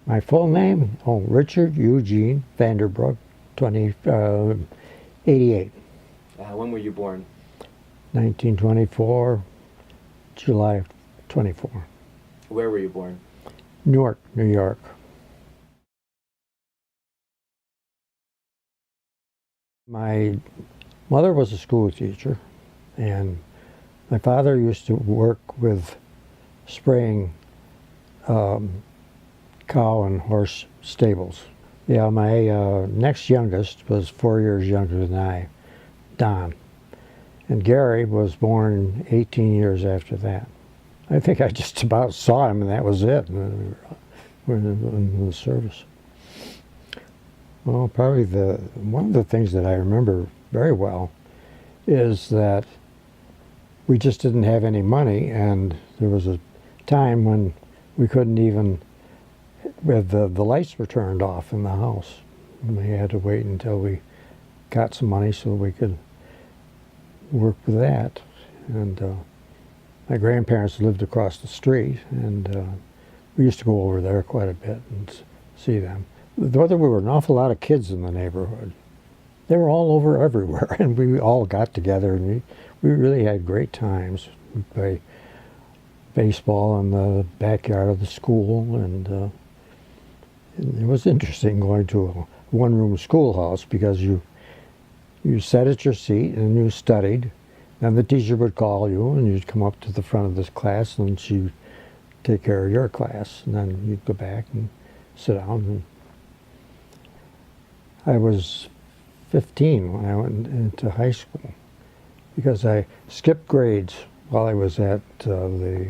My full name? Oh, Richard Eugene Vanderbrook, 88, When were you born? 1924, July 24. Where were you born? Newark, New York. My mother was a school teacher, and my father used to work with spraying cow and horse stables. Yeah, my next youngest was 4 years younger than I, Don. And Gary was born 18 years after that. I think I just about saw him and that was it. And we were in the service. Well, probably one of the things that I remember very well is that we just didn't have any money, and there was a time when we couldn't even, the lights were turned off in the house. And we had to wait until we got some money so we could work with that. And my grandparents lived across the street, and we used to go over there quite a bit and see them. Though there were an awful lot of kids in the neighborhood. They were all over everywhere, and we all got together, and we really had great times. We played baseball in the backyard of the school, and it was interesting going to a one-room schoolhouse because you sat at your seat and you studied. Then the teacher would call you, and you'd come up to the front of this class, and she'd take care of your class, and then you'd go back and sit down. And I was 15 when I went into high school because I skipped grades while I was at the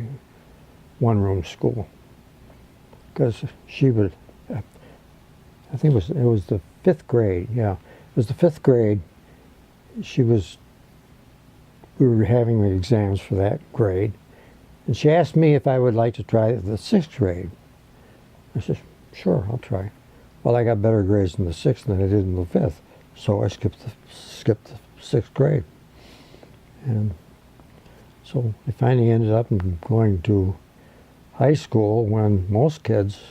one-room school. Because she would, I think it was the 5th grade, yeah. It was the 5th grade. We were having the exams for that grade, and she asked me if I would like to try the 6th grade. I said, sure, I'll try. Well, I got better grades in the 6th than I did in the 5th, so I skipped the 6th grade. And so I finally ended up going to high school when most kids,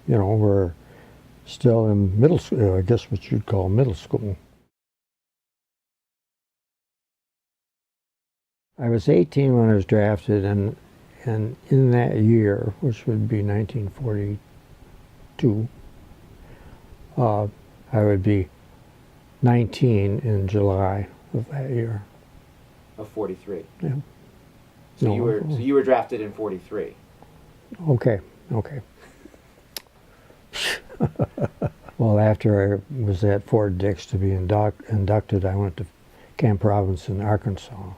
were still in middle school, I guess what you'd call middle school. I was 18 when I was drafted, and in that year, which would be 1942, I would be 19 in July of that year. Of 43. Yeah. So you were drafted in 43. Okay. Well, after I was at Fort Dix to be inducted, I went to Camp Robinson, Arkansas.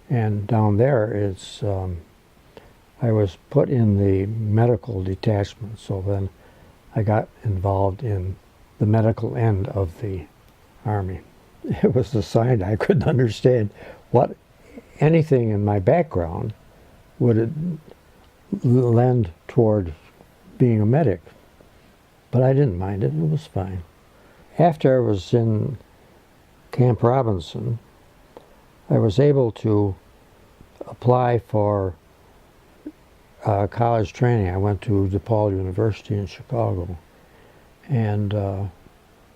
And down there, I was put in the medical detachment, so then I got involved in the medical end of the Army. It was assigned, I couldn't understand what anything in my background would lend toward being a medic. But I didn't mind it, it was fine. After I was in Camp Robinson, I was able to apply for college training. I went to DePaul University in Chicago, and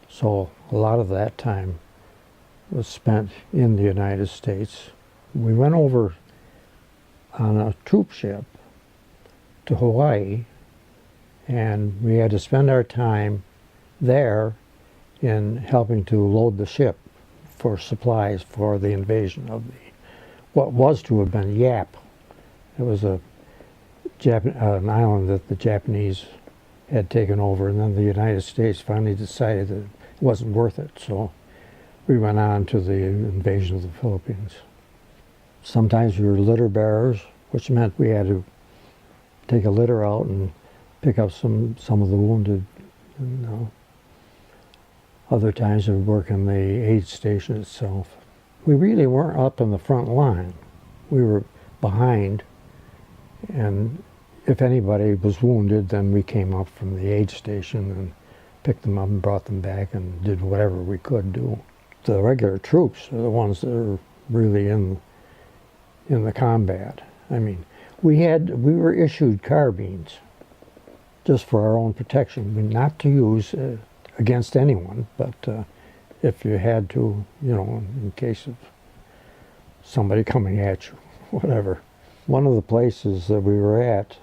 so a lot of that time was spent in the United States. We went over on a troop ship to Hawaii, and we had to spend our time there in helping to load the ship for supplies for the invasion of what was to have been Yap. It was an island that the Japanese had taken over, and then the United States finally decided that it wasn't worth it, so we went on to the invasion of the Philippines. Sometimes we were litter bearers, which meant we had to take a litter out and pick up some of the wounded. Other times we would work in the aid station itself. We really weren't up in the front line. We were behind, and if anybody was wounded, then we came up from the aid station and picked them up and brought them back and did whatever we could do. The regular troops are the ones that are really in the combat. I mean, we were issued carbines, just for our own protection. I mean, not to use against anyone, but if you had to, you know, in case of somebody coming at you, whatever. One of the places that we were at,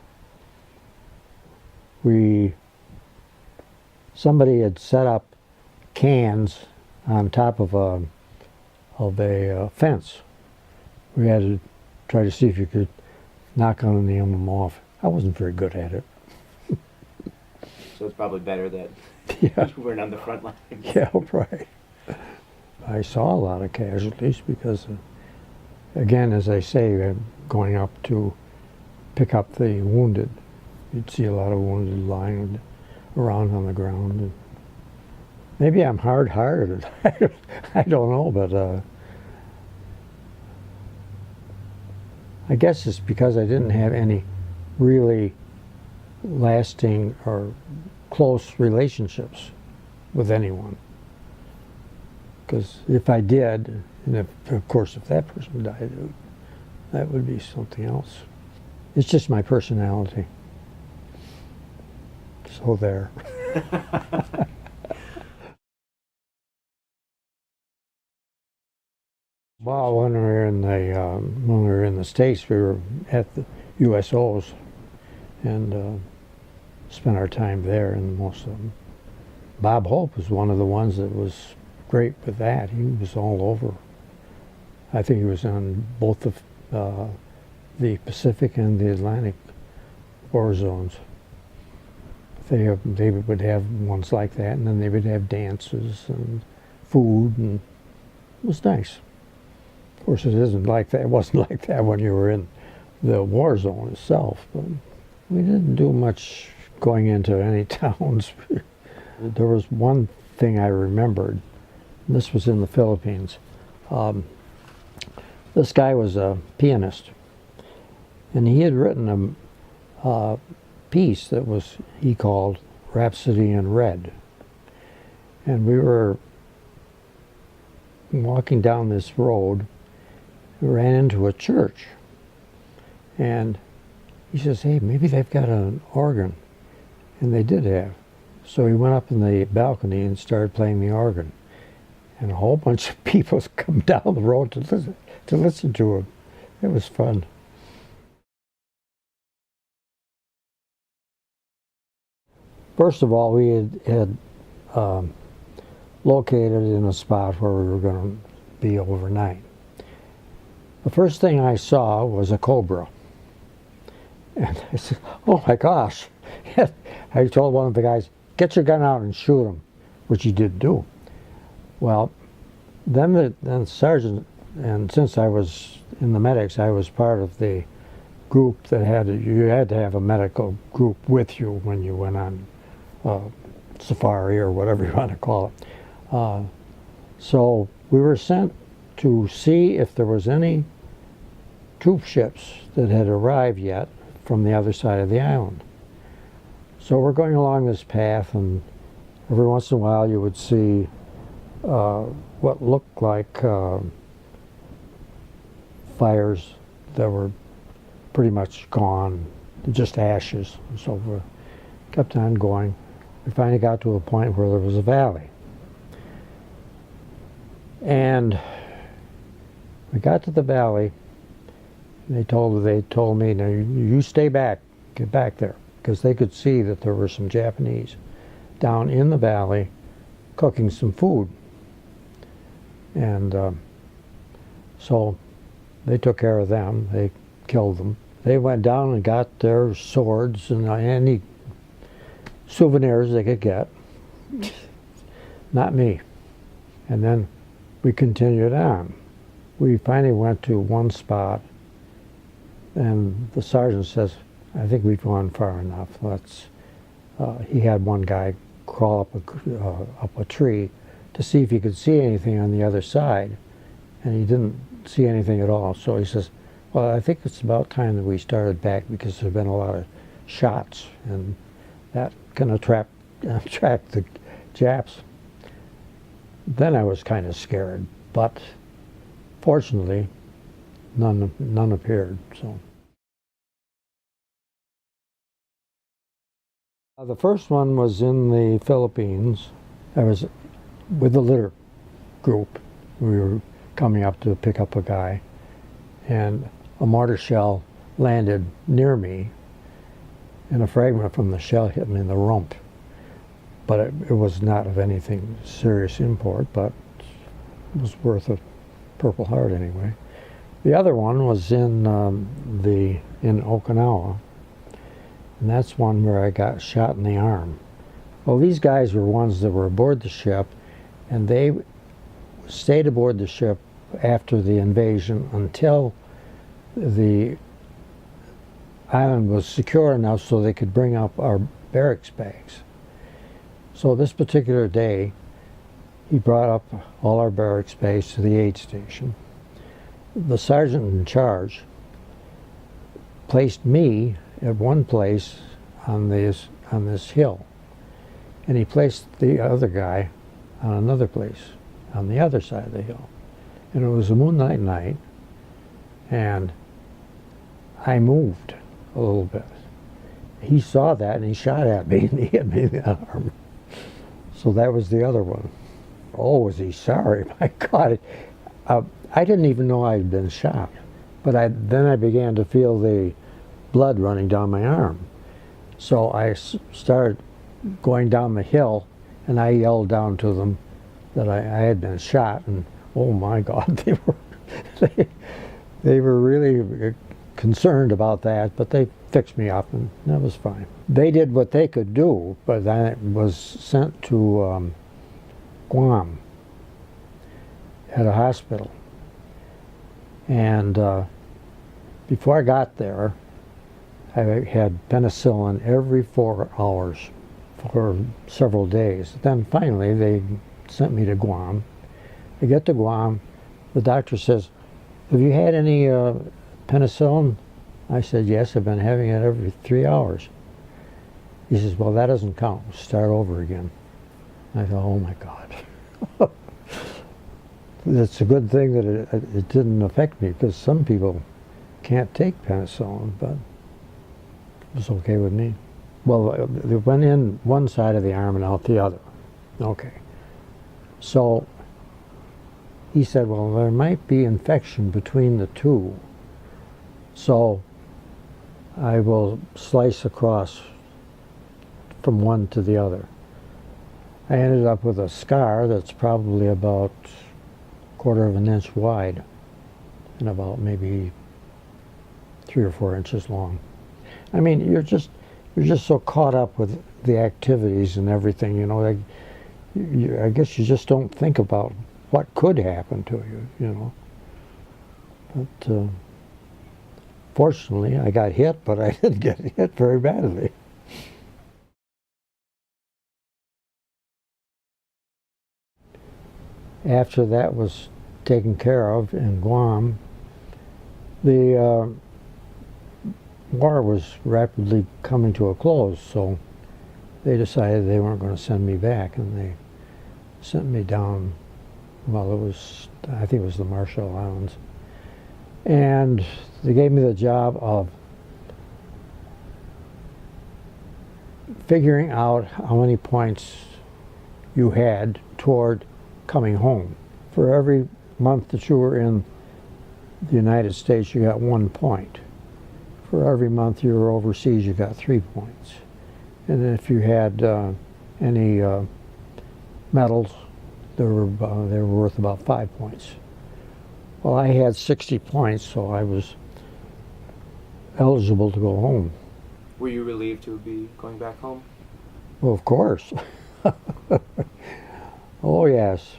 somebody had set up cans on top of a fence. We had to try to see if you could knock on them off. I wasn't very good at it. So it's probably better that Yeah. you weren't on the front line. Yeah, right. I saw a lot of casualties because, again, as I say, going up to pick up the wounded, you'd see a lot of wounded lying around on the ground. And maybe I'm hard-hearted. I don't know, but I guess it's because I didn't have any really lasting or close relationships with anyone. Because if I did, and of course if that person died, that would be something else. It's just my personality. So there. Well, when we were in the States, we were at the USOs and spent our time there, and most of them. Bob Hope was one of the ones that was great with that. He was all over. I think he was on both the Pacific and the Atlantic war zones. They would have ones like that, and then they would have dances and food, and it was nice. Of course, it isn't like that. It wasn't like that when you were in the war zone itself, but we didn't do much going into any towns. There was one thing I remembered. This was in the Philippines. This guy was a pianist, and he had written a piece that he called Rhapsody in Red. And we were walking down this road, we ran into a church, and he says, hey, maybe they've got an organ. And they did have. So he went up in the balcony and started playing the organ. And a whole bunch of people come down the road to listen to him. It was fun. First of all, we had located in a spot where we were going to be overnight. The first thing I saw was a cobra. And I said, oh my gosh. I told one of the guys, get your gun out and shoot him, which he did do. Well, then the sergeant, and since I was in the medics, I was part of the group that you had to have a medical group with you when you went on safari or whatever you want to call it. So we were sent to see if there was any troop ships that had arrived yet from the other side of the island. So we're going along this path, and every once in a while you would see what looked like fires that were pretty much gone, just ashes and so forth. Kept on going. We finally got to a point where there was a valley. And we got to the valley, and they told me, now you stay back, get back there, because they could see that there were some Japanese down in the valley cooking some food. And so they took care of them. They killed them. They went down and got their swords and any souvenirs they could get. Not me. And then we continued on. We finally went to one spot, and the sergeant says, I think we've gone far enough. He had one guy crawl up a tree to see if he could see anything on the other side, and he didn't see anything at all. So he says, well, I think it's about time that we started back, because there's been a lot of shots, and that can attract the Japs. Then I was kind of scared, but fortunately, none appeared. So. The first one was in the Philippines. I was with the litter group. We were coming up to pick up a guy, and a mortar shell landed near me, and a fragment from the shell hit me in the rump. But it was not of anything serious import, but it was worth a Purple Heart anyway. The other one was in Okinawa, and that's one where I got shot in the arm. Well, these guys were ones that were aboard the ship, and they stayed aboard the ship after the invasion until the island was secure enough so they could bring up our barracks bags. So this particular day, he brought up all our barracks bags to the aid station. The sergeant in charge placed me at one place on this hill, and he placed the other guy on another place on the other side of the hill. And it was a moonlight night, and I moved a little bit. He saw that and he shot at me and he hit me in the arm. So that was the other one. Oh, was he sorry? My God. I didn't even know I had been shot. But then I began to feel the blood running down my arm. So I started going down the hill, and I yelled down to them that I had been shot. And oh my God, they were really concerned about that, but they fixed me up, and that was fine. They did what they could do, but I was sent to Guam at a hospital. And before I got there, I had penicillin every 4 hours for several days. Then finally they sent me to Guam. I get to Guam, the doctor says, "Have you had any penicillin?" I said, "Yes, I've been having it every 3 hours." He says, "Well, that doesn't count. Start over again." I thought, oh my God. It's a good thing that it didn't affect me, because some people can't take penicillin, but it was okay with me. Well, it went in one side of the arm and out the other. Okay. So he said, well, there might be infection between the two, so I will slice across from one to the other. I ended up with a scar that's probably about 1/4 of an inch wide and about maybe 3 or 4 inches long. I mean, you're just so caught up with the activities and everything, you know. I guess you just don't think about what could happen to you, you know. But fortunately, I got hit, but I didn't get hit very badly. After that was taken care of in Guam, the war was rapidly coming to a close, so they decided they weren't going to send me back, and they sent me down, well, I think it was the Marshall Islands, and they gave me the job of figuring out how many points you had toward coming home. For every month that you were in the United States, you got 1 point. For every month you were overseas, you got 3 points. And if you had any medals, they were worth about 5 points. Well, I had 60 points, so I was eligible to go home. Were you relieved to be going back home? Well, of course. Oh, yes.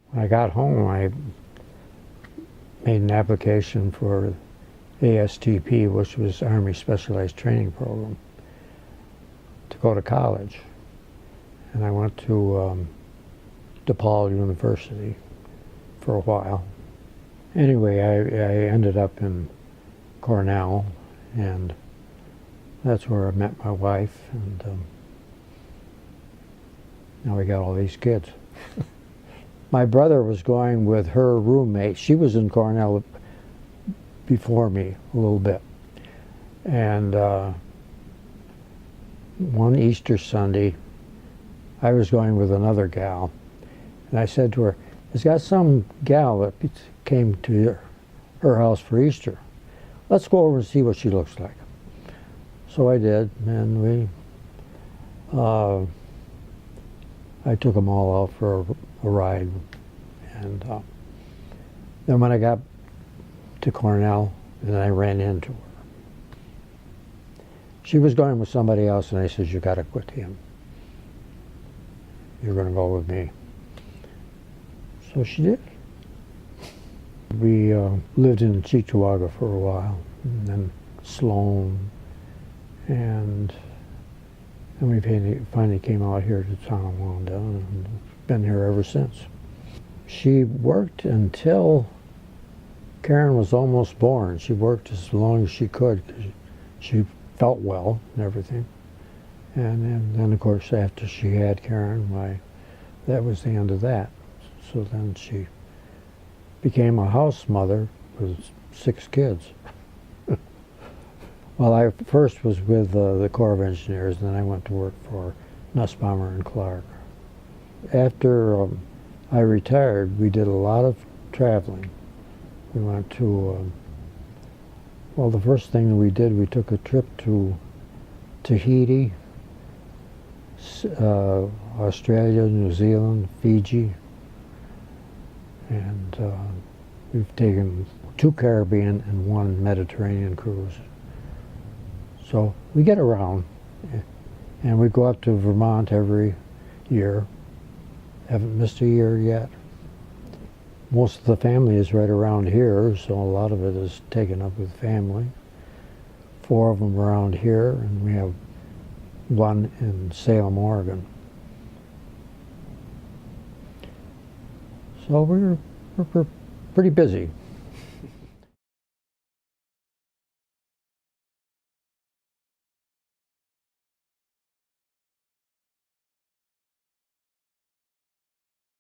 When I got home, I made an application for ASTP, which was Army Specialized Training Program, to go to college. And I went to DePaul University for a while. Anyway, I ended up in Cornell, and that's where I met my wife, and now we got all these kids. My brother was going with her roommate. She was in Cornell before me a little bit. And one Easter Sunday, I was going with another gal, and I said to her, "There's got some gal that came to her house for Easter. Let's go over and see what she looks like." So I did, and I took them all out for a ride. And then when I got to Cornell, then I ran into her. She was going with somebody else, and I said, "You got to quit him. You're going to go with me." So she did. We lived in Cheektowaga for a while, and then Sloan, and we finally came out here to Tonawanda, and been here ever since. She worked until Karen was almost born. She worked as long as she could, because she felt well and everything. And then, of course, after she had Karen, that was the end of that. So then she became a house mother with 6 kids. Well, I first was with the Corps of Engineers, and then I went to work for Nussbaumer and Clark. After I retired, we did a lot of traveling. We went to, well, the first thing that we did, we took a trip to Tahiti, Australia, New Zealand, Fiji, and we've taken 2 Caribbean and 1 Mediterranean cruise. So we get around, and we go up to Vermont every year. Haven't missed a year yet. Most of the family is right around here, so a lot of it is taken up with family. 4 of them around here, and we have 1 in Salem, Oregon. So we're pretty busy.